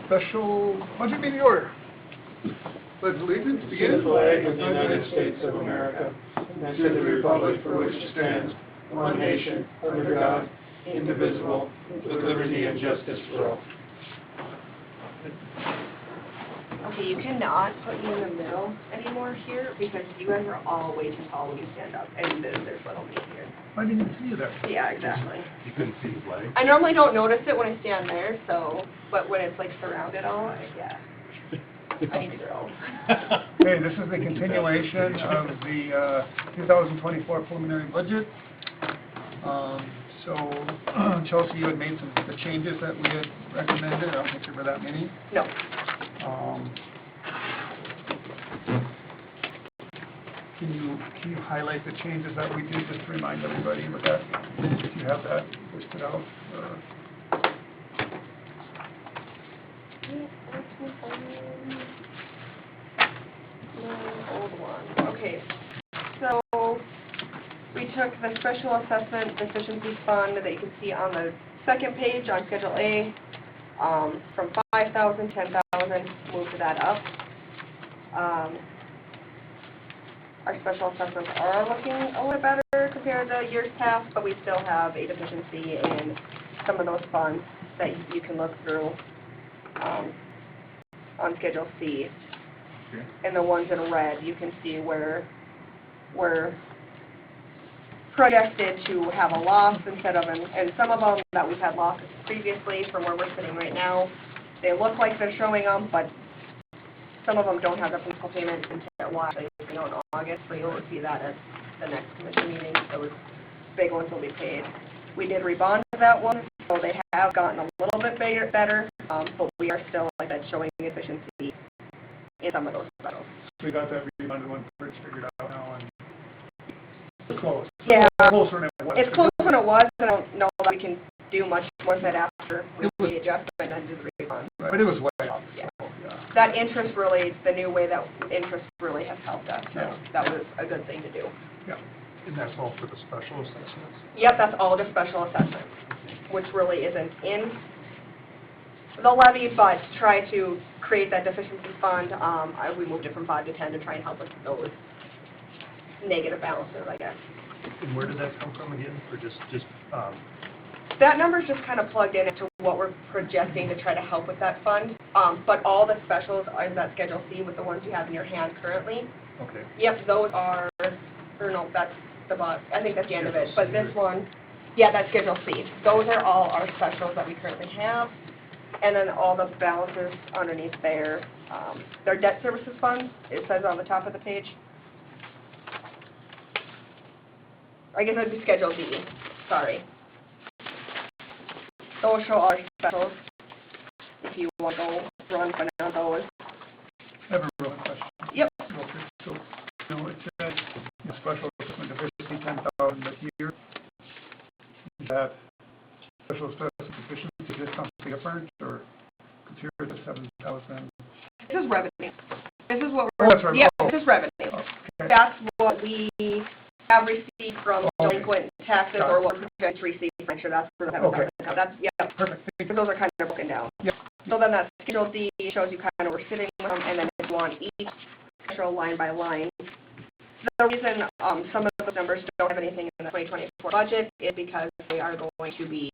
Special budget meeting order. Pledge allegiance, To begin. the flag of the United States of America, and to the republic for which it stands, one nation, under God, indivisible, with liberty and justice for all. Okay, you cannot put me in the middle anymore here because you guys are all way too tall when you stand up, and there's little me here. I didn't even see you there. Yeah, exactly. You couldn't see the flag? I normally don't notice it when I stand there, so, but when it's like surrounded all, yeah. I need to grow. Okay, this is the continuation of the 2024 preliminary budget. So, Chelsea, you had made the changes that we had recommended. I don't think there were that many. No. Can you highlight the changes that we did, just to remind everybody what that, if you have that listed out? Old one. Okay, so we took the special assessment deficiency fund that you can see on the second page on Schedule A, from 5,000, 10,000, moved that up. Our special assessments are looking a little better compared to years past, but we still have a deficiency in some of those funds that you can look through on Schedule C. Okay. And the ones in red, you can see where we're projected to have a loss instead of, and some of them that we've had losses previously from where we're sitting right now, they look like they're showing them, but some of them don't have the principal payment until actually in August, so you'll see that at the next commission meeting. Those big ones will be paid. We did rebond that one, so they have gotten a little bit better, but we are still, like I said, showing efficiency in some of those battles. We got that rebonded one first figured out now, and it's close. Yeah, Closer than it was. it's closer than it was, and I don't know that we can do much more than that after we do the adjustment and do the refund. Right, but it was way up. Yeah. So, yeah. That interest really, the new way that interest really has helped us, so Yeah. that was a good thing to do. Yeah. And that's all for the special assessments? Yep, that's all the special assessments, which really isn't in the levy, but try to create that deficiency fund. We moved it from 5 to 10 to try and help with those negative balances, I guess. And where did that come from again, or just, That number's just kind of plugged in into what we're projecting to try to help with that fund. But all the specials are in that Schedule C with the ones you have in your hand currently. okay. Yep, those are, or no, that's the bottom, I think that's the end of it, but this one, yeah, that's Schedule C. Those are all our specials that we currently have, and then all the balances underneath there, their debt services funds, it says on the top of the page. I guess that'd be Schedule D, sorry. Those show our specials, if you want to go run for now those. I have a real question. Yep. Okay, so, it says, special assessment deficiency 10,000 this year. Is that special assessment deficiency, is this something different, or consider the 7,000? This is revenue. This is what Oh, that's right. Yeah, Oh. this is revenue. Okay. That's what we have received from Okay. delinquent taxes Got or it. what we project to receive. Make sure that's for the Okay. That's, yeah, Perfect. Thank you. those are kind of broken down. Yep. So then that Schedule D shows you kind of where we're sitting with them, and then if you want each special line by line. The reason some of those numbers don't have anything in the 2024 budget is because they are going to be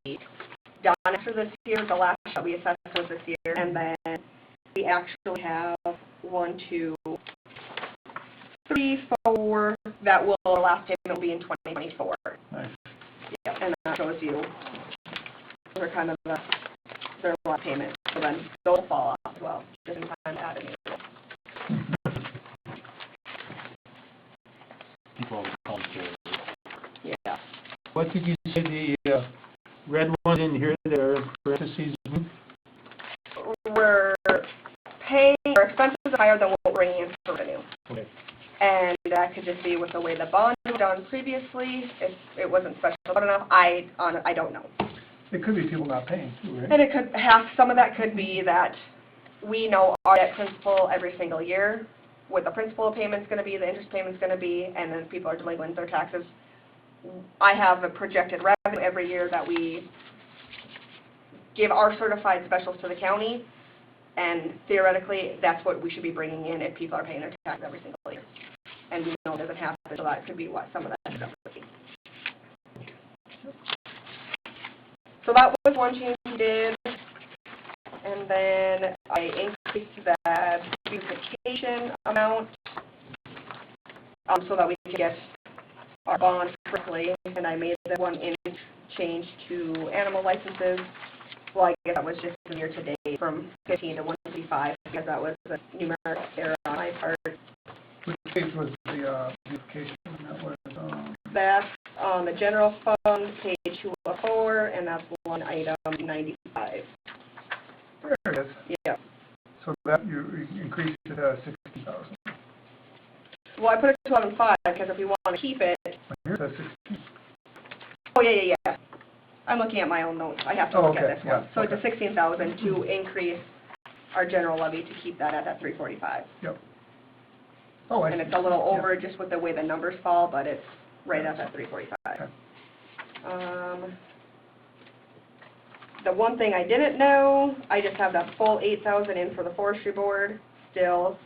done after this year. The last that we assessed was this year, and then we actually have 1, 2, 3, 4 that will, the last payment will be in 2024. Nice. Yeah, and that shows you, those are kind of their last payment. So then those will fall off as well, just in time to add a new. Keep all the accounts there. Yeah. What did you say the red one in here, there are parentheses? We're paying, our expenses are higher than what we're bringing in for revenue. Okay. And that could just be with the way the bond was done previously, if it wasn't special enough, I don't know. It could be people not paying too, right? And it could have, some of that could be that we know our debt principal every single year, what the principal payment's going to be, the interest payment's going to be, and then people are delinquent in their taxes. I have a projected revenue every year that we give our certified specials to the county, And theoretically, that's what we should be bringing in if people are paying their taxes every single year. And we know it doesn't happen, so that could be what some of that stuff would be. So that was one change we did. And then I increased the beautification amount so that we could get our bond quickly. And I made the 1 inch change to animal licenses. Well, I guess that was just year to date from 15 to 155 because that was a numeric error on my part. Which page was the beautification? That was, That's on the general fund, page 204, and that's one item 95. there it is. Yeah. So that you increased it to 60,000. Well, I put it to 11.5 because if we want to keep it, Here's that 16. oh yeah. I'm looking at my own notes. I have to Oh, look at okay, this one. yeah, So it's a okay. 16,000 to increase our general levy to keep that at that 345. Yep. Oh, I And see. it's a little Yeah. over just with the way the numbers fall, but it's right at that 345. Okay. The one thing I didn't know, I just have that full 8,000 in for the forestry board still.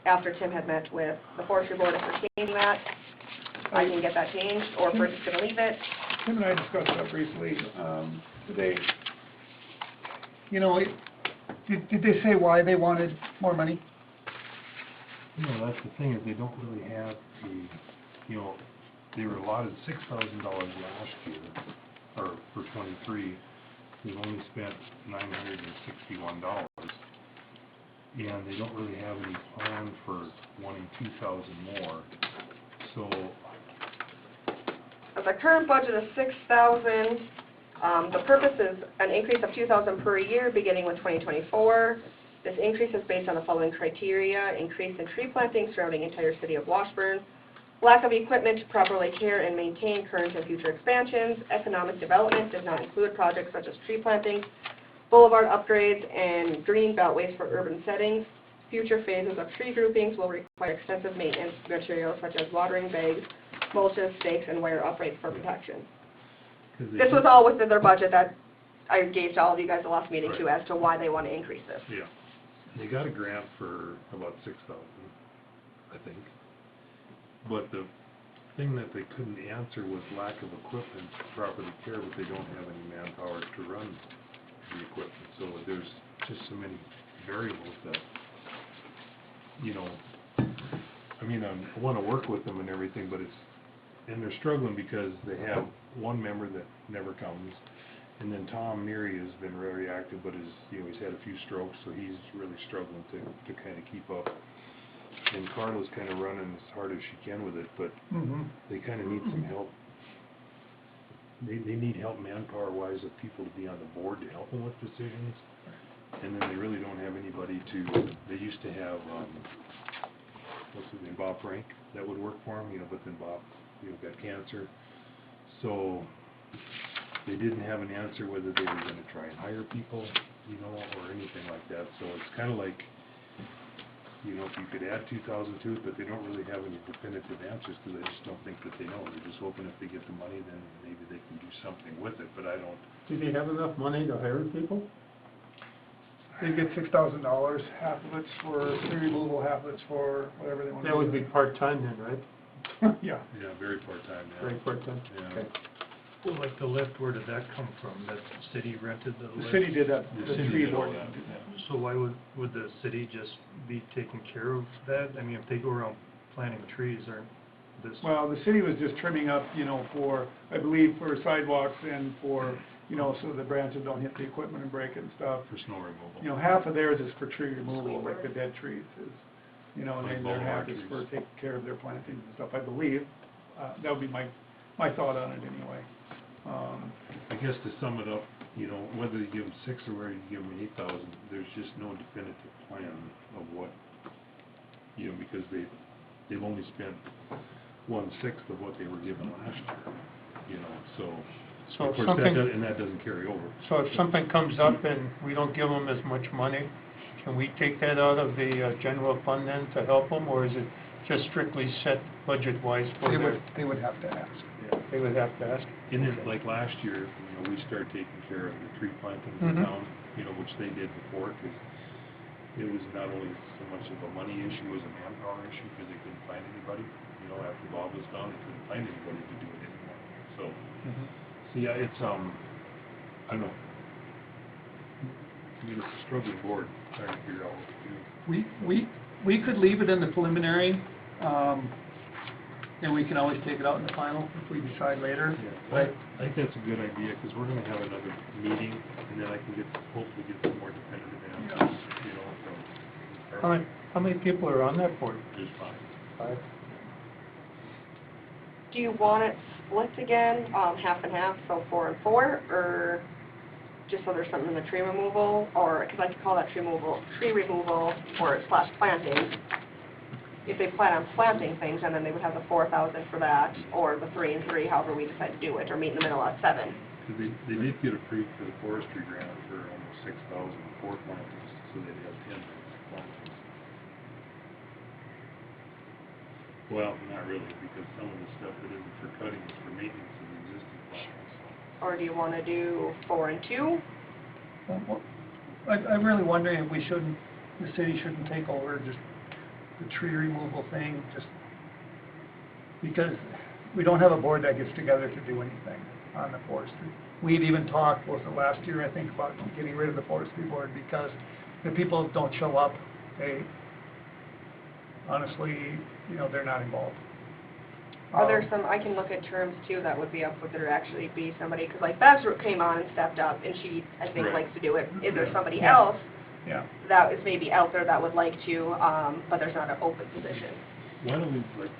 After Tim had met with the forestry board, if we're changing that, I can get that changed, or if we're just gonna leave it. Tim and I discussed that briefly today. You know, did they say why they wanted more money? You know, that's the thing, is they don't really have the, you know, they were allotted $6,000 last year, or for 23. They've only spent $961. And they don't really have any plan for wanting 2,000 more. So, The current budget is 6,000. The purpose is an increase of 2,000 per year, beginning with 2024. This increase is based on the following criteria: increase in tree planting surrounding the entire city of Washburn, lack of equipment to properly care and maintain current and future expansions, economic development does not include projects such as tree plantings, boulevard upgrades, and green beltways for urban settings. Future phases of tree groupings will require extensive maintenance materials such as watering bags, mulches, stakes, and wire uprights for protection. 'cause they This was all within their budget that I gave to all of you guys the last meeting too, Right. as to why they want to increase this. Yeah, they got a grant for about 6,000, I think. But the thing that they couldn't answer was lack of equipment to properly care, but they don't have any manpower to run the equipment. So there's just so many variables that, you know, I mean, I want to work with them and everything, but and they're struggling because they have one member that never comes. And then Tom Neary has been very active, but he's had a few strokes, so he's really struggling to kind of keep up. And Carla's kind of running as hard as she can with it, but Mm-hmm. they kind of need some help. They need help manpower-wise of people to be on the board to help them with decisions. And then they really don't have anybody they used to have, what's his name, Bob Frank, that would work for them, but then Bob, got cancer. So they didn't have an answer whether they were going to try and hire people, or anything like that. So it's kind of like, if you could add 2,000 to it, but they don't really have any definitive answers because I just don't think that they know. They're just hoping if they get the money, then maybe they can do something with it, but I don't. Do they have enough money to hire people? They get $6,000, half of it's for tree removal, half of it's for whatever they want to do. That would be part-time then, right? Yeah. Yeah, very part-time, yeah. Very part-time. Yeah. Okay. Well, like the lift, where did that come from? That the city rented the lift? The city did that, The the city tree did all board that. did that. So why would the city just be taking care of that? I mean, if they go around planting trees, aren't this? Well, the city was just trimming up, for, I believe, for sidewalks and for, so the branches don't hit the equipment and break it and stuff. For snow removal. Half of theirs is for tree removal, like the dead trees is, and Like then their half is boulevard for trees. taking care of their plantings and stuff, I believe. That would be my thought on it anyway. I guess to sum it up, whether you give them 6 or whether you give them 8,000, there's just no definitive plan of what, because they've only spent 1/6 of what they were given last year, so. So Of if course, something, that doesn't carry over. so if something comes up and we don't give them as much money, can we take that out of the general fund then to help them, or is it just strictly set budget-wise for their, They would have to ask. they would have to ask? And then, like last year, we started taking care of the tree plantings in Mhm. town. you know, which they did before, because it was not only so much of a money issue, it was a manpower issue, because they couldn't find anybody. You know, after Bob was gone, they couldn't find anybody to do it anymore. So, so yeah, it's, I don't know. I mean, it's a struggling board, trying to figure out what to do. We could leave it in the preliminary, and we can always take it out in the final if we decide later. Yeah, I think that's a good idea, because we're gonna have another meeting, and then I can hopefully get some more definitive answers, you know, from. How many people are on that board? There's 5. 5. Do you want it split again, half and half, so 4 and 4, or just so there's something in the tree removal, or, because I could call that tree removal or slash planting. If they plan on planting things, and then they would have the 4,000 for that, or the 3 and 3, however we decide to do it, or meet in the middle at 7. Because they did get approved for the forestry grant for almost 6,000 for plantings, so they'd have 10 plantings. Well, not really, because some of the stuff that isn't for cutting is for maintenance of the existing plantings. Or do you want to do 4 and 2? I'm really wondering if the city shouldn't take over just the tree removal thing, just because we don't have a board that gets together to do anything on the forestry. We'd even talked, was it last year, I think, about getting rid of the forestry board because the people don't show up. They, honestly, you know, they're not involved. Are there some, I can look at terms too that would be up, would there actually be somebody, because like Bezra came on and stepped up, and she, I think, Right. likes to do it. Is there somebody Yeah. else Yeah. that is maybe out there that would like to, but there's not an open position? Why don't we, like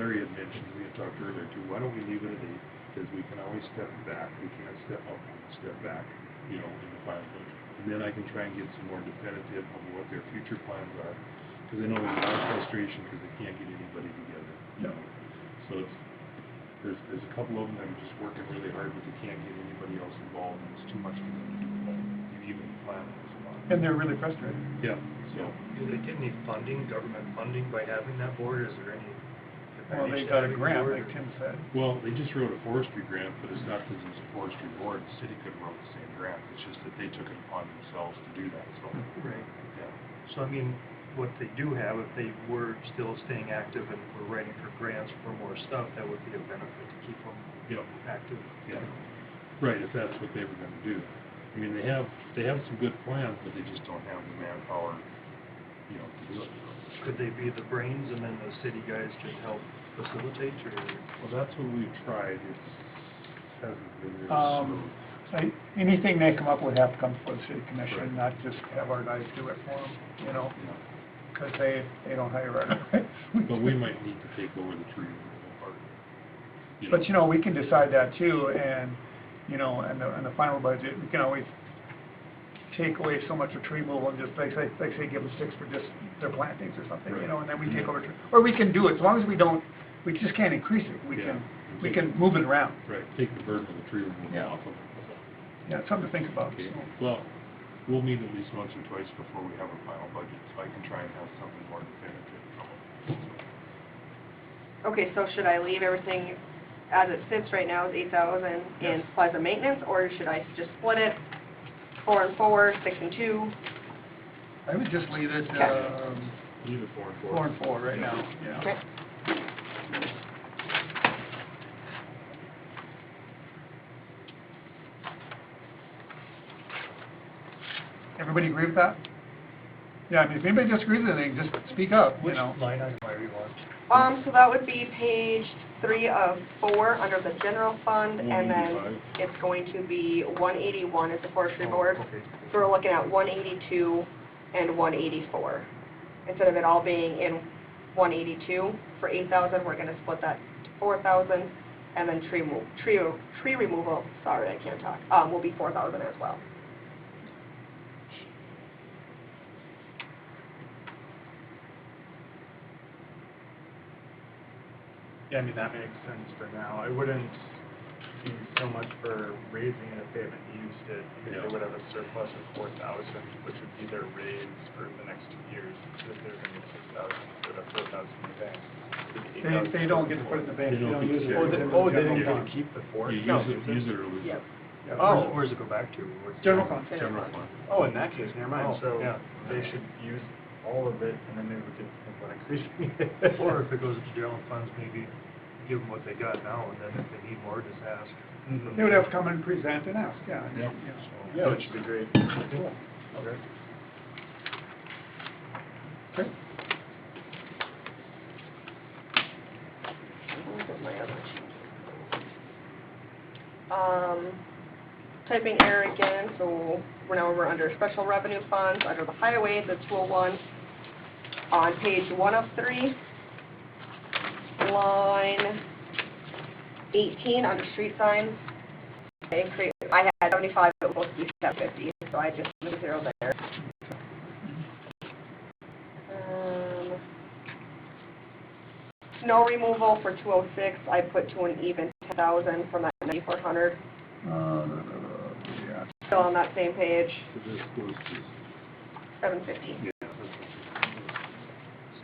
Larry had mentioned, we had talked earlier too, why don't we leave it at 8? Because we can always step back, we can't step up and step back, you know, in the final budget. And then I can try and get some more definitive of what their future plans are. Because I know there's a lot of frustration because they can't get anybody together, you know. So there's a couple of them that are just working really hard, but they can't get anybody else involved, and it's too much for them to do alone, even planning is a lot. And they're really frustrated. Yeah, so. Do they get any funding, government funding by having that board? Is there any? Well, they got a grant, like Tim said. Well, they just wrote a forestry grant, but it's not because it's a forestry board, the city could have wrote the same grant, it's just that they took it upon themselves to do that, so. Right. Yeah. So I mean, what they do have, if they were still staying active and were writing for grants for more stuff, that would be a benefit to keep them Yep. active. Yeah, right, if that's what they were gonna do. I mean, they have some good plans, but they just don't have the manpower, you know, to do it. Could they be the brains and then the city guys could help facilitate, or? Well, that's what we've tried, it hasn't been really smooth. Anything they come up with have to come before the city commission, Right. not just have our guys do it for them, you know, Yeah. because they don't hire our guys. But we might need to take over the tree removal part. But, you know, we can decide that too, and, you know, and the final budget, we can always take away so much of tree removal and just, like say, give them 6 for just their plantings or something, you Right. know, and then we take over, or we can do it, as long as we don't, we just can't increase it, Yeah. we can move it around. Right, take the burden of the tree removal Yeah. off of them. Yeah, it's something to think about, Okay, so. well, we'll meet at least once or twice before we have a final budget, so I can try and have something more definitive from them. Okay, so should I leave everything as it sits right now, is 8,000 in Yes. supplies and maintenance, or should I just split it, 4 and 4, 6 and 2? I would just leave it, Leave it 4 and 4. 4 and 4 right now, yeah. Okay. Everybody agree with that? Yeah, I mean, if anybody disagrees with anything, just speak up, you Which know. line item are you on? So that would be page 3 of 4 under the general fund, and then 185. it's going to be 181 is the forestry board. Oh, okay. So we're looking at 182 and 184. Instead of it all being in 182 for 8,000, we're gonna split that to 4,000, and then tree removal, sorry, I can't talk, will be 4,000 as well. Yeah, I mean, that makes sense for now. I wouldn't be so much for raising it if they haven't used it. I think Yeah. they would have a surplus of 4,000, which would be their raise for the next 2 years. So if they're gonna get 6,000, instead of 4,000 in the bank. They don't get to put it in the bank, They they don't don't get use to it. share it. Oh, they General don't fund. keep the 4? You No, use it or lose Yep. it. Oh, where's it go back to? What's- General fund. General fund. Oh, in that case, never mind, Oh, so yeah. they should use all of it, and then maybe we could think about increasing it. Or if it goes to general funds, maybe give them what they got now, and then if they need more, just ask. Mhm. They would have to come and present and ask, yeah. Yeah. you know. Yeah, that should be great. Cool. Okay. Okay. Where's my other sheet? Typing error again, so we're under special revenue funds, under the highway, the 201, on page 1 of 3, line 18, under street signs. I had 75, it was supposed to be 750, so I just moved 0 there. Snow removal for 206, I put to an even 10,000 from that 9,400. Yeah. Still on that same page, So this goes to, 750. yeah,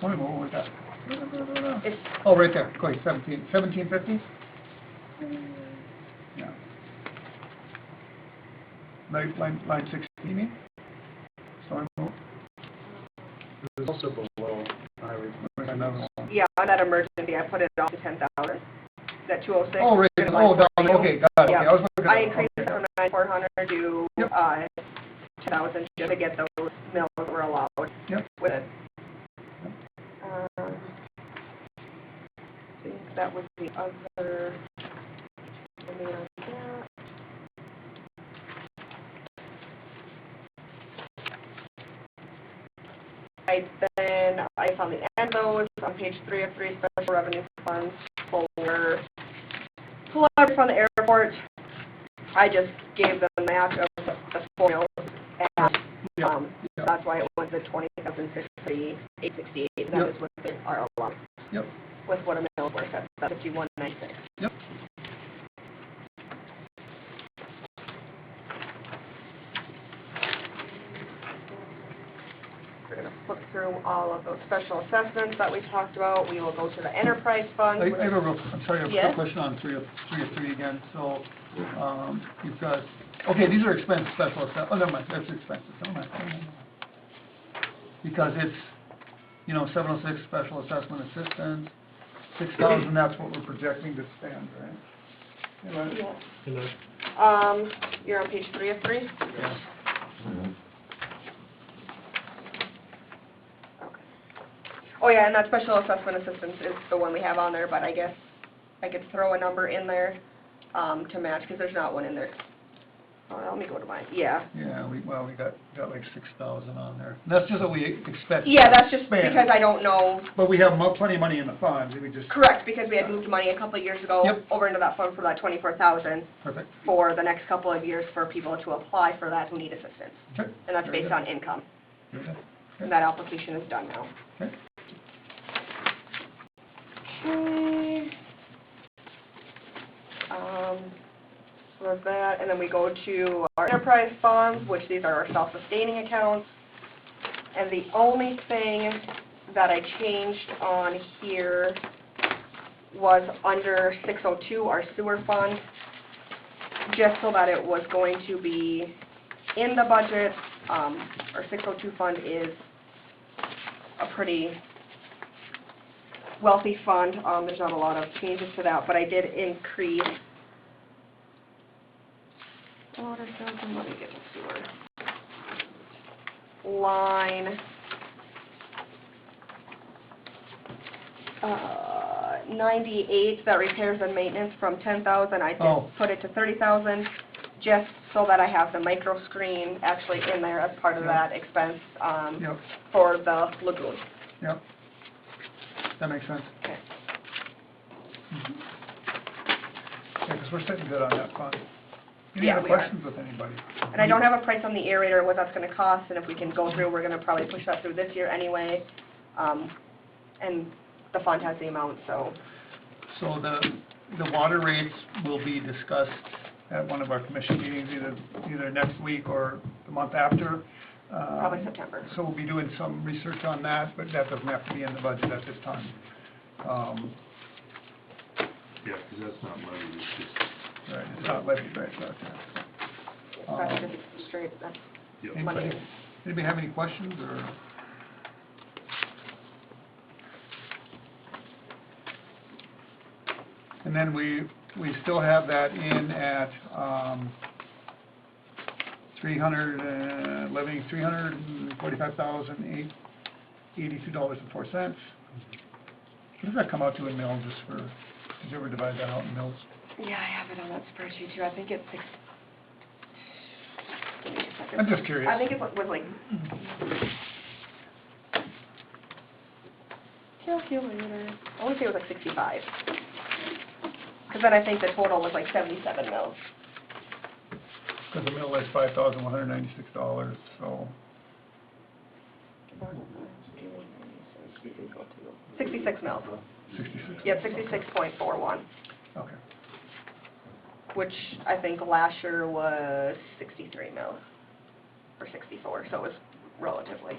Tell me, what was that? It's, Oh, right there, go ahead, 1750? Yeah. Line 16, you mean? Storm move? There's also below highway. Where's another one? yeah, on that emergency, I put it off to 10,000. That 206. Oh, right, in oh, line down, 42. okay, got it, okay, Yeah. I was looking at. I increased it from 9,400 to, Yep. 10,000 just to get those mills that were allowed Yep. with it. I think that was the other, let me on that. Then I found the end of those on page 3 of 3 special revenue funds for Polaris on the airport. I just gave them a match of the 4 mills, and Yep. that's why it was the 20,660, 868. That Yep. is what they are allowed Yep, with what a mill worth at 51.96. yep. We're going to flip through all of those special assessments that we talked about. We will go to the enterprise fund. I have a real, I'm sorry, I have a Yes? quick question on 3 of 3 again, so, you've got, okay, these are expense special oh, never mind, that's expenses, never mind. Because it's, 706 special assessment assistance, 6,000, that's what we're projecting to spend, right? Yeah, right? Yeah. You're on page 3 of 3? Yeah. Oh, yeah, and that special assessment assistance is the one we have on there, but I guess I could throw a number in there, to match, because there's not one in there. Let me go to mine, yeah. Yeah, we got like 6,000 on there. And that's just what we expect. Yeah, that's just Spend. because I don't know, But we have plenty of money in the funds, we just. correct, because we had moved money a couple of years ago Yep. over into that fund for that 24,000 Perfect. for the next couple of years for people to apply for that who need assistance. Okay. And that's Very based good. on income, Very good. and that application is done now. Okay. Okay. So there's that, and then we go to our enterprise funds, which these are our self-sustaining accounts. And the only thing that I changed on here was under 602, our sewer fund, just so that it was going to be in the budget. Our 602 fund is a pretty wealthy fund. There's not a lot of changes to that, but I did increase water system, let me get the sewer. Line 98, that repairs and maintenance from 10,000, I did Oh. put it to 30,000, just so that I have the micro screen actually in there as part of Yeah. that expense, Yep, for the lagoon. yep. That makes sense. Okay. Yeah, because we're sitting good on that fund. Any Yeah, other we are. questions with anybody? And I don't have a price on the aerator, what that's gonna cost, and if we can go through, we're gonna probably push that through this year anyway. And the fund has the amount, so, So the water rates will be discussed at one of our commission meetings, either next week or the month after. probably September. So we'll be doing some research on that, but that doesn't have to be in the budget at this time. yeah, because that's not money, it's just, Right, it's not levied, right, so, okay. That's just straight, that's Yep. money. Anybody have any questions, or? And then we still have that in at, levying $345,882.04. What does that come out to in mills, just for, did you ever divide that out in mills? Yeah, I have it on that spreadsheet too, I think it's six. Give me 2 seconds. I'm just curious. I think it was like. Calculator, I wanna say it was like 65. Cause then I think the total was like 77 mils. Because the mill is $5,196, so, 66 mils, 66. yep, 66.41, Okay. which I think last year was 63 mils, or 64, so it was relatively.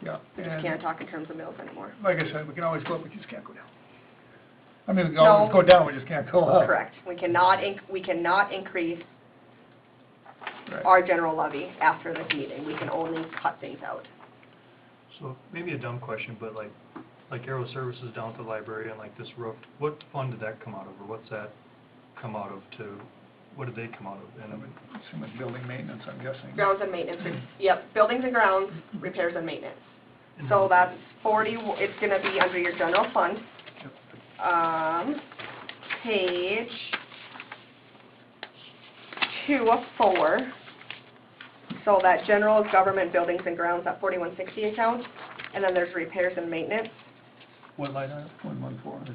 Yeah. We just and can't talk in terms of mils anymore. Like I said, we can always go up, we just can't go down. I mean, we can always No. go down, we just can't go up. Correct, we cannot increase Right. our general levy after this meeting, we can only cut things out. So maybe a dumb question, but like Aero Services down at the library and like this roof, what fund did that come out of, or what's that come out of to, what did they come out of? And Same with building maintenance, I'm guessing. Grounds and maintenance, yep, buildings and grounds, repairs and maintenance. So that's 40, it's gonna be under your general fund. Page 2 of 4. So that general is government buildings and grounds, that 4160 account, and then there's repairs and maintenance. what line item? 114.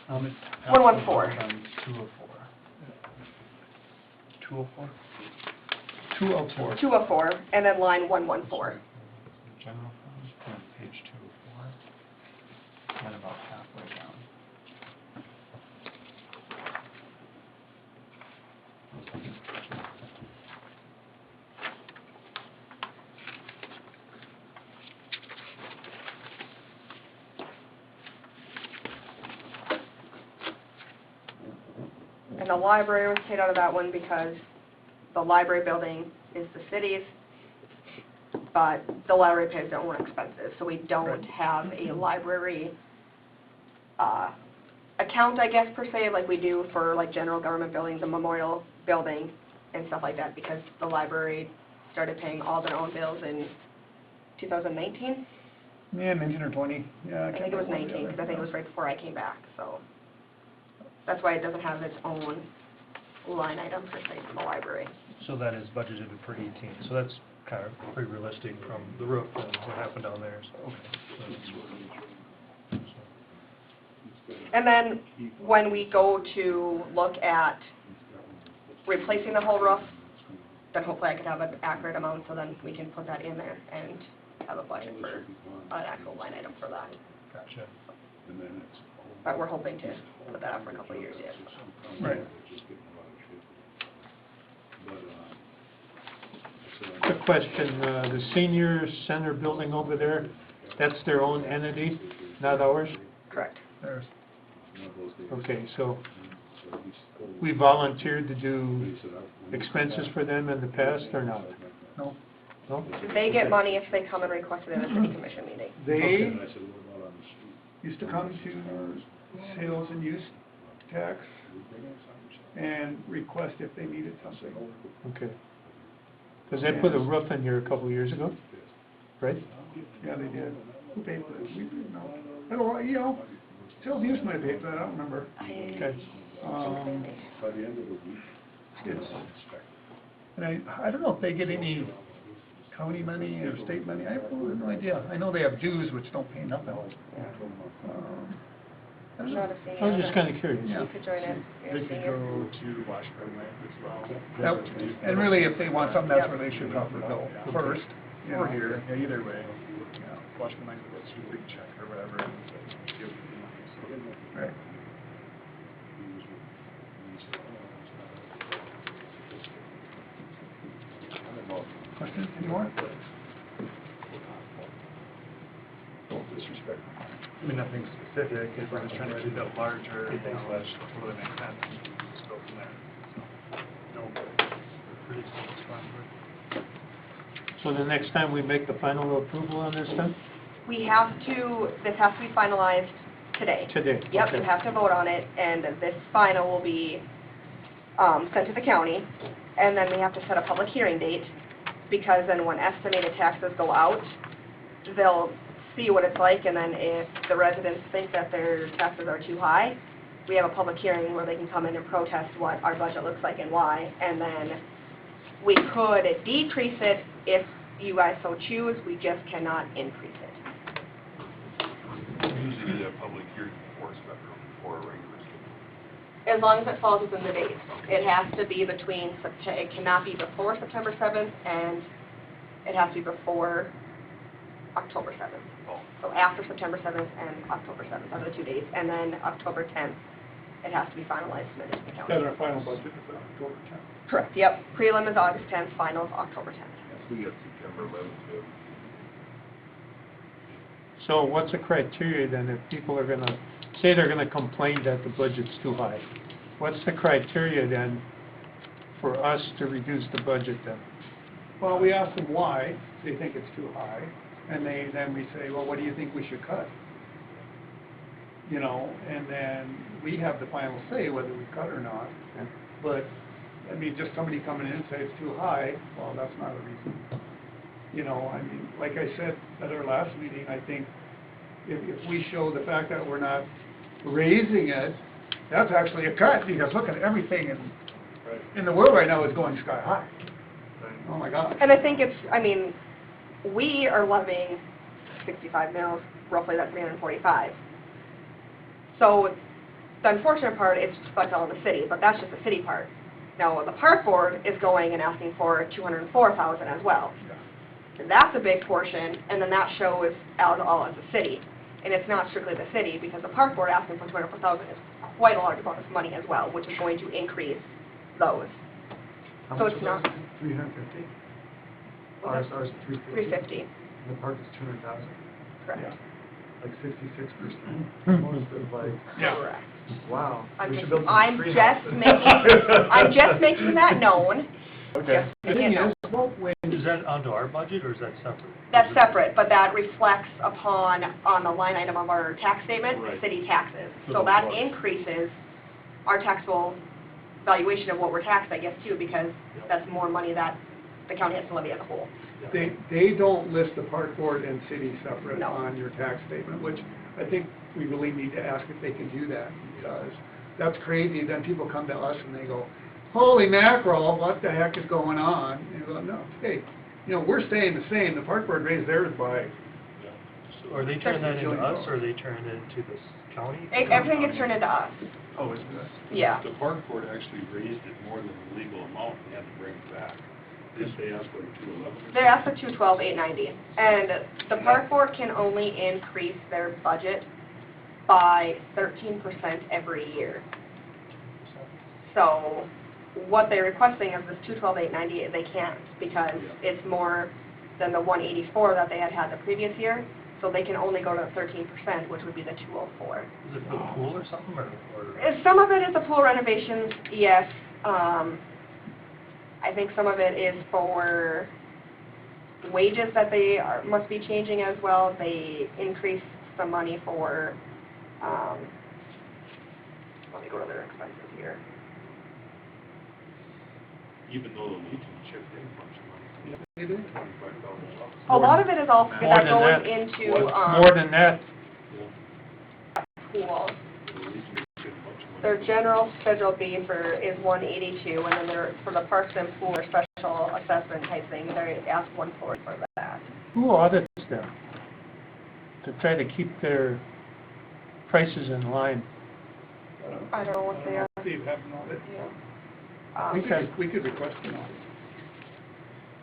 114. 204. 204? 204. 2 of 4, and then line 114. General fund, page 204, and about halfway down. And the library was paid out of that one because the library building is the city's, but the library pays their own expenses, so we don't have a library, account, I guess, per se, like we do for like general government buildings, the memorial building and stuff like that, because the library started paying all their own bills in 2019. Yeah, 19 or 20, yeah. I think it was 19, because I think it was right before I came back, so. That's why it doesn't have its own line item per se from the library. So that is budgeted for 18, so that's kind of pretty realistic from the roof and what happened down there, so, okay. And then when we go to look at replacing the whole roof, then hopefully I could have an accurate amount, so then we can put that in there and have a budget for an actual line item for that. Gotcha. But we're hoping to put that up for a couple of years yet. Right. Quick question, the senior center building over there, that's their own entity, not ours? Correct. There's, Okay, so we volunteered to do expenses for them in the past or not? no, No? They get money if they come and request it at a city commission meeting. they used to come to sales and use tax and request if they needed something. Okay. Because they put a roof in here a couple of years ago, right? Yeah, they did. Who paid for it? We didn't know. I don't, you know, sales and use might have paid for that, I don't remember. Okay. It's, and I don't know if they get any county money or state money, I have no idea. I know they have dues, which don't pay nothing. I don't I'm know. not a senior. I was just kind of curious. Yeah. You could join in, you're a They could senior. go to Washburn Lake as well. That- And really, if they want something, that's where they should come for Bill first. you Or know. here, yeah, either way. Yeah, Washburn Lake will go through big check or whatever and give the money, so. Right. Questions, any more? Don't disrespect. I mean, nothing specific, if we're just trying to keep it larger, you know, that's really makes sense, just go from there, so. No, pretty close. So the next time we make the final approval on this then? We have to, this has to be finalized today. Today? Yep, Okay. you have to vote on it, and this final will be, sent to the county, and then we have to set a public hearing date, because then when estimated taxes go out, they'll see what it's like, and then if the residents think that their taxes are too high, we have a public hearing where they can come in and protest what our budget looks like and why, and then we could decrease it if you guys so choose, we just cannot increase it. Usually do that public hearing before before a regular meeting. As long as it falls within the dates. It has to be between, it cannot be before September 7th, and it has to be before October 7th. Oh. So after September 7th and October 7th are the 2 days, and then October 10th, it has to be finalized, submitted to the county. Then our final budget is October 10th. Correct, yep. Prelim is August 10th, finals October 10th. We got September 11th too. So what's the criteria then if people are gonna, say they're gonna complain that the budget's too high? What's the criteria then for us to reduce the budget then? Well, we ask them why they think it's too high, and then we say, well, what do you think we should cut? You know, and then we have the final say whether we cut or not. Yeah. But, I mean, just somebody coming in and say it's too high, well, that's not a reason. You know, I mean, like I said at our last meeting, I think if we show the fact that we're not raising it, that's actually a cut, because look at everything in the world right now is going sky high. Oh, my God. And I think it's, I mean, we are levying 65 mils, roughly that's 345. So the unfortunate part is just like all in the city, but that's just the city part. Now, the park board is going and asking for 204,000 as well. And that's a big portion, and then that shows all as a city. And it's not strictly the city, because the park board asking for 204,000 is quite a large amount of money as well, which is going to increase those. So it's not 350. Ours is 350. 350, And the park is 200,000, correct. like 66%. Most of like, Correct. wow. I'm we just, should build some I'm tree just houses. making, I'm just making that known. Okay. Just The making thing it known. is, well, when, Is that onto our budget, or is that separate? That's separate, but that reflects upon, on the line item of our tax statement, Right. city taxes. So So that what? increases our taxable valuation of what we're taxed, I guess, too, because that's more money that the county has to levy as a whole. they don't list the park board and city separate No. on your tax statement, which I think we really need to ask if they can do that, because that's crazy. Then people come to us and they go, holy mackerel, what the heck is going on? And you go, no, hey, you know, we're staying the same. The park board raised theirs by, So are they turning that into us, or are they turning it into the county? Everything gets turned into us, Oh, isn't it? yeah. The park board actually raised it more than the legal amount and had to bring it back. Didn't they ask for 211? They asked for 212,890, and the park board can only increase their budget by 13% every year. So what they're requesting is this 212,890, they can't, because it's more than the 184 that they had the previous year, so they can only go to 13%, which would be the 204. Is it for the pool or something, or? Some of it is the pool renovations, yes. I think some of it is for wages that they must be changing as well. They increased some money for, let me go to their expenses here. Even though the Legion chipped in a bunch of money. they do. $25,000. A lot of it is all More that than goes that. into, More than that, pool. The Legion chipped a bunch of money. Their general Schedule B is 182, and then for the parks and pool or special assessment type thing, they ask 140 for that. who audits them? To try to keep their prices in line? I don't know what they are. Steve, have an audit. Yeah. We could request an audit.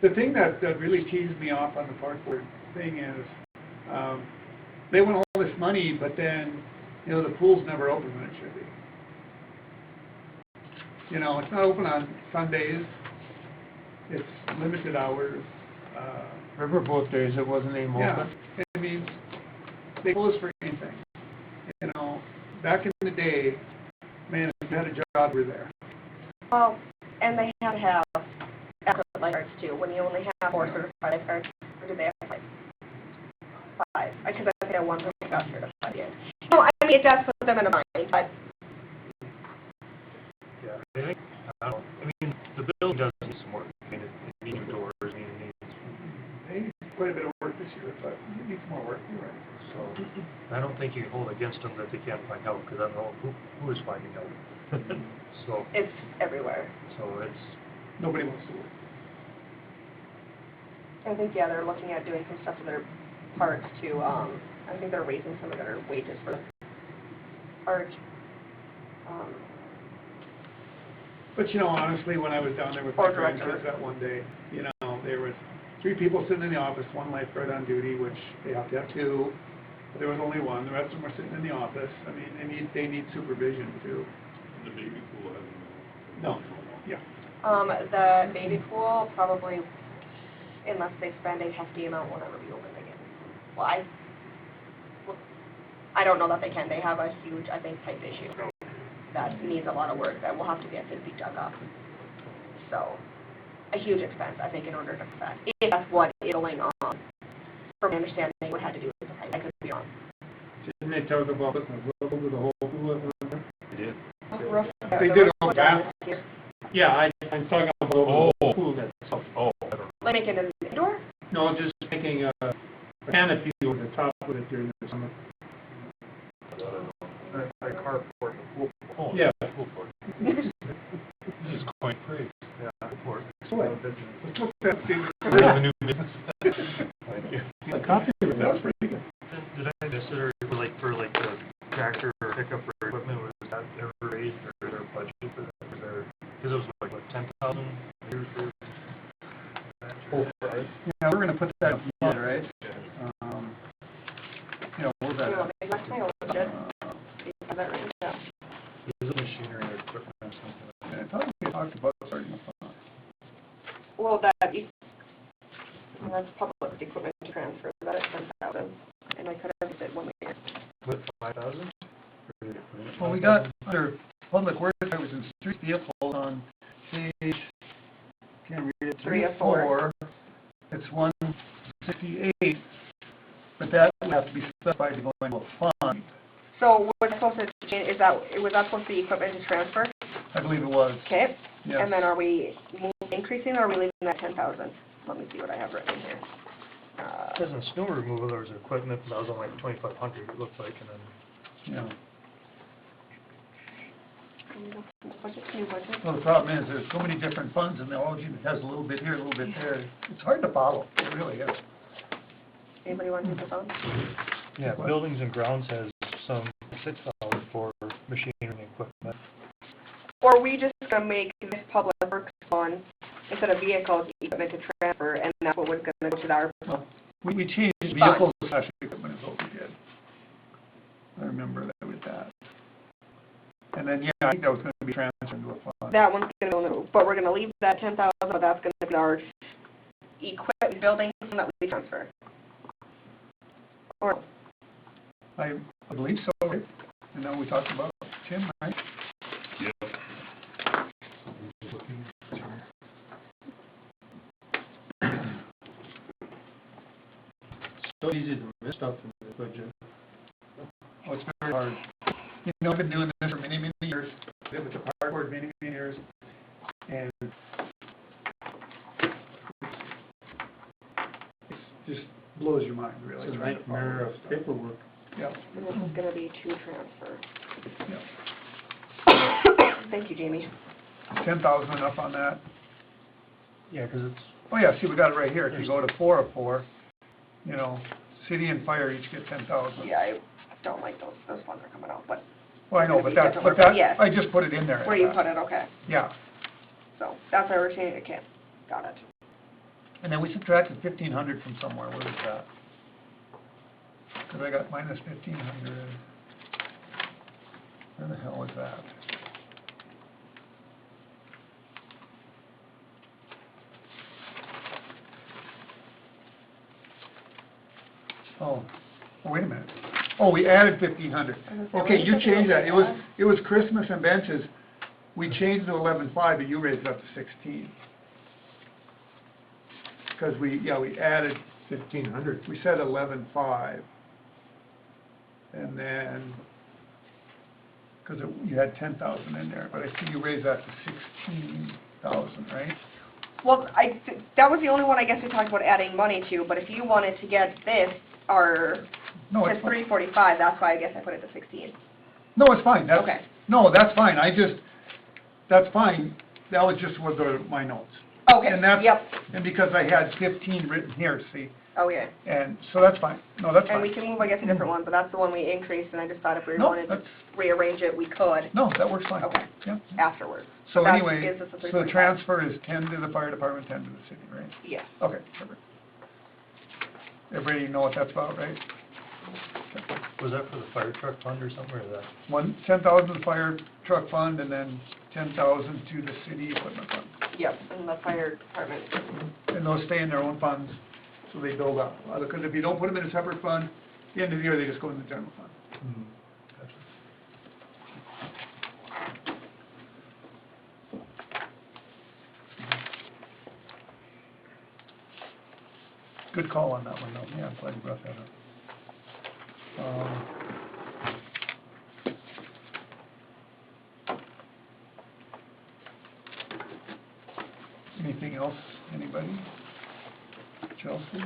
The thing that really teased me off on the park board thing is, they want all this money, but then, you know, the pool's never open when it should be. You know, it's not open on Sundays, it's limited hours, Riverboat days, it wasn't even yeah, open. I mean, they close for anything. You know, back in the day, man, if you had a job, you were there. Well, and they have to have adequate lifeguards too, when you only have 4 certified lifeguards, or do they have like 5? Because I think that one person got certified yet. No, I mean, it does put them in a bind, but Yeah, I think, I don't, I mean, the building does need some work, I mean, it needs new doors, I mean, it needs, They need quite a bit of work this year, but it needs more work, you're right. so, I don't think you can hold against them that they can't find help, because I don't know who is finding help. So, it's everywhere. it's, Nobody wants to work. I think, yeah, they're looking at doing some stuff to their parks too, I think they're raising some of their wages for the park. But you know, honestly, when I was down there with Or my director. grandkids that one day, you know, there was 3 people sitting in the office, 1 lifeguard on duty, which they have to have 2. But there was only 1, the rest of them were sitting in the office. I mean, they need supervision too. The baby pool hasn't. No, yeah. The baby pool, probably, unless they spend a hefty amount, will never be open again. Well, I don't know that they can, they have a huge, I think, pipe issue that needs a lot of work, that will have to get 50 dug up. So, a huge expense, I think, in order to fix that, if that's what is going on. From my understanding, what had to do with the pipe, I could be wrong. Didn't they talk about putting a roof over the whole pool at one time? They did. They did on bath. Yeah, I'm talking about over the pool itself. Oh, I don't know. Like making an indoor? No, just making a canopy over the top of it during the summer. a carport, a pool. Oh, Yeah. Pool port. This is quite great. Yeah, pool port. So what? Let's look at that. We have a new business. Thank you. A copy of it, That was pretty good. Did I consider for like the tractor or pickup or equipment, was that ever raised or is there a budget for that? Is there, because it was like, what, 10,000 a year for? Yeah, we're gonna put that in fund, right? You know, where's that? You know, they must know what budget. You have that written down. Is it machinery or equipment or something? I thought we talked about starting the fund. Well, that's public equipment to transfer, that is 10,000, and I could have said when we were. What, 5,000? Well, we got under public works, service and street vehicles on page, can't read it, 3 of 4. It's 168, but that would have to be specified to go into a fund. So was it supposed to change, was that supposed to be equipment to transfer? I believe it was, Okay, yes. and then are we increasing or are we leaving that 10,000? Let me see what I have written here. Because in snow removal, there was equipment that was on like 2,500, it looked like, and then, Yeah. Budget, new budget. Well, the problem is, there's so many different funds, and all of it has a little bit here, a little bit there. It's hard to follow, it really is. Anybody want to do the phone? yeah, What? buildings and grounds has some 6,000 for machinery and equipment. Or are we just gonna make this public works fund, instead of vehicles, equipment to transfer, and that's what we're gonna go to our, Well, we changed vehicles slash equipment is what we did. I remember that with that. And then, yeah, I think that was gonna be transferred into a fund. that one's gonna go in the, but we're gonna leave that 10,000, but that's gonna be our equipment building fund that we transfer. Or, I believe so, right? And then we talked about Tim, right? Yep. So easy to miss stuff in the budget. Oh, it's very hard. You know, I've been doing this for many, many years. I did with the park board many, many years. And it just blows your mind, really. It's a trying to follow nightmare this of stuff. paperwork. Yeah, and this is gonna be to transfer. yeah. Thank you, Jamie. 10,000 enough on that. Yeah, because it's, Oh, yeah, see, we got it right here. If you go to 4 of 4, you know, city and fire each get 10,000. Yeah, I don't like those funds are coming out, but Well, I know, It's but gonna be different, but yes. I just put it in there. where you put it, okay. Yeah, So, that's why we're changing, okay, got it. and then we subtracted 1,500 from somewhere. Where is that? Because I got minus 1,500. Where the hell is that? Oh, wait a minute. Oh, we added 1,500. Okay, you changed that. It was Christmas and benches. We changed it to 11.5, but you raised it up to 16. because we added, 1,500. we said 11.5. And then, because you had 10,000 in there, but I see you raised that to 16,000, right? Well, that was the only one I guess we talked about adding money to, but if you wanted to get this, or No, to it's fine. 345, that's why I guess I put it to 16. No, it's fine, that's, Okay. no, that's fine, that's fine, that was just what my notes. Okay, And that's, yep, and because I had 15 written here, see, oh, yeah. and, so that's fine, no, that's And we fine. can move, I guess, a different one, but that's the one we increased, and I just thought if we No, wanted to that's, rearrange it, we could no, that works fine. Okay. Yeah. afterwards. So That anyway, gives us a so the 345. transfer is 10 to the fire department, 10 to the city, right? Yes. Okay, perfect. Everybody know what that's about, right? Was that for the fire truck fund or something, or is that? 10,000 to the fire truck fund, and then 10,000 to the city equipment fund. Yep, and the fire department. And those stay in their own funds, so they build up. Because if you don't put them in a separate fund, at the end of the year, they just go in the general fund. Good call on that one, though. Yeah, I'm glad you brought that up. Anything else, anybody? Chelsea?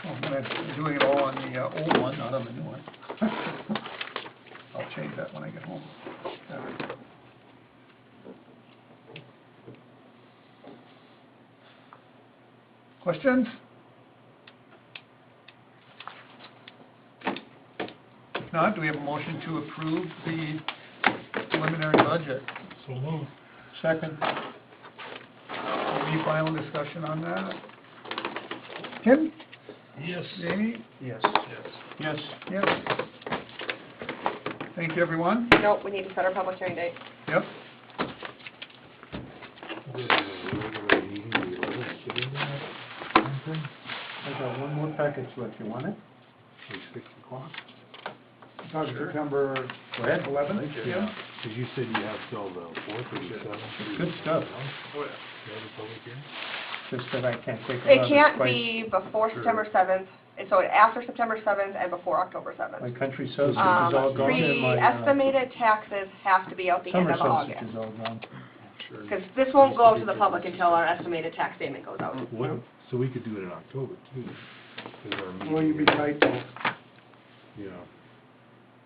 Oh, I'm doing it all on the old one, not on the new one. I'll change that when I get home. Questions? If not, do we have a motion to approve the preliminary budget? So moved. Second. Any final discussion on that? Tim? Yes. Jamie? Yes. Yes. Yes. Thank you, everyone. Nope, we need to set our public hearing date. Yep. I got one more package left, you want it? Like 6 o'clock? Talking September Go ahead. 11th, yeah? Because you said you have till the 4th or the 7th. Good stuff. Oh, yeah. You have a public hearing? Just that I can't take a lot It of can't quite- be before Sure. September 7th, and so after September 7th and before October My 7th. country sausage is all gone and my, Pre-estimated taxes have to be out the end summer of sausage August. is all gone. Sure. Because this won't go out to the public until our estimated tax statement goes out. What, so we could do it in October too, is our meeting. Well, you'd be tight, though. Yeah.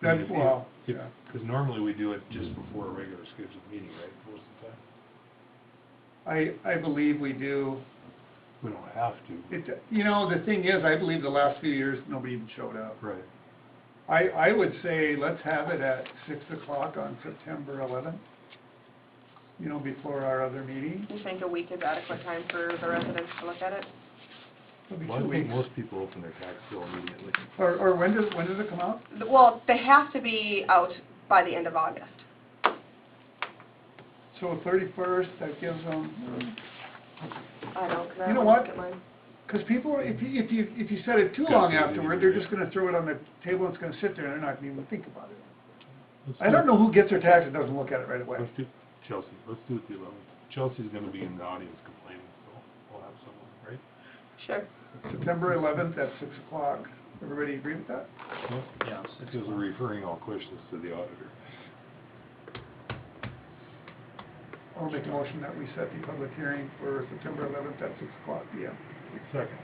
That's, well, Because yeah. normally we do it just before a regular scheduled meeting, right, most of the time? I believe we do. We don't have to. It, you know, the thing is, I believe the last few years, nobody even showed up. Right. I would say, let's have it at 6 o'clock on September 11th, you know, before our other meeting. You think a week is adequate time for the residents to look at it? It'll be Well, 2 I think weeks. most people open their tax bill immediately. Or when does it come out? Well, they have to be out by the end of August. So 31st, that gives them, I don't, because I You know don't what? look at mine. because people, if you set it too Got long to, afterward, they're yeah. just gonna throw it on the table, and it's gonna sit there, and they're not gonna even think about it. Let's I do don't it- know who gets their tax and doesn't look at it right away. Let's do, Chelsea, let's do it the 11th. Chelsea's gonna be in the audience complaining, so we'll have someone, right? Sure. September 11th at 6 o'clock. Everybody agree with that? Yeah. Because we're referring all questions to the auditor. I'll make a motion that we set the public hearing for September 11th at 6 o'clock p.m. Second.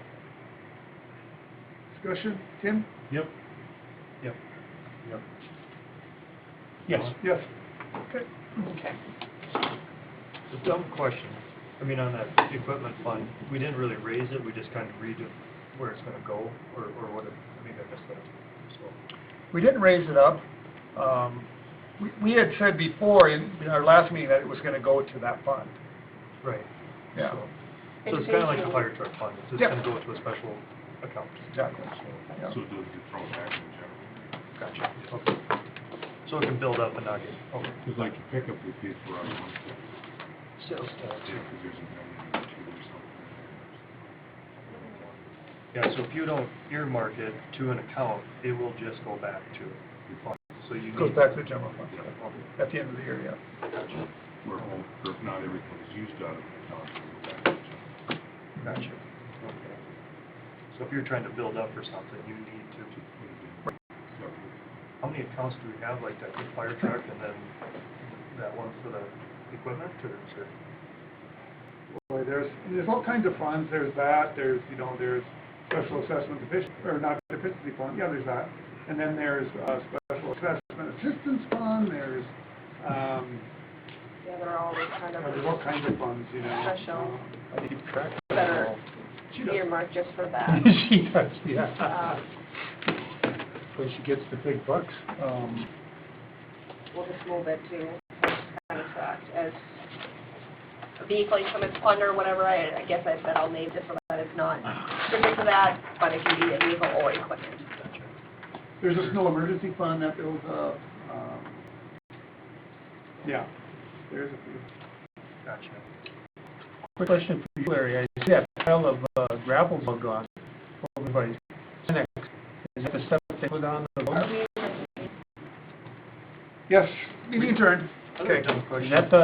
Discussion, Tim? Yep. Yep. Yep. Yes. Yes. Okay. Okay. A dumb question, I mean, on that equipment fund, we didn't really raise it, we just kind of read it where it's gonna go, or what, maybe I missed that, so. We didn't raise it up. We had said before in our last meeting that it was going to go to that fund. Right. Yeah, So it's kinda like a fire truck fund, it's just Yep. gonna go to a special account. exactly. So, Yeah. So it doesn't get thrown back in general. gotcha, okay. So it can build up and not get, okay. It's like your pickup we paid for out of one fifty. Sales Yeah, tax. because there's a million or two or something. Yeah, so if you don't earmark it to an account, it will just go back to the fund. so you need. Goes back to the general fund, at the end of the year, yeah. Where all, or not everything is used out of the account. Gotcha. Okay. So if you're trying to build up for something, you need to, how many accounts do we have, like that big fire truck and then that one for the equipment, or is there? Boy, there's all kinds of funds, there's that, there's special assessment deficiency, or not deficiency fund, yeah, there's that. And then there's, special assessment assistance fund, there's, Yeah, they're all kind of there's all kinds of funds, special, I keep track of that them are all. She does. earmarked just for that. She does, yeah. Um, So she gets the big bucks. We'll just move it to contract as a vehicle equipment fund or whatever, I guess I said I'll name this so that it's not specific to that, but it can be a vehicle or equipment. There's a snow emergency fund that builds up, yeah, there's a few. Gotcha. Quick question for you, Larry. I see that pile of gravel bug on everybody's annex. Is that the stuff they put on the road? Yes, meeting adjourned. Okay. Is that the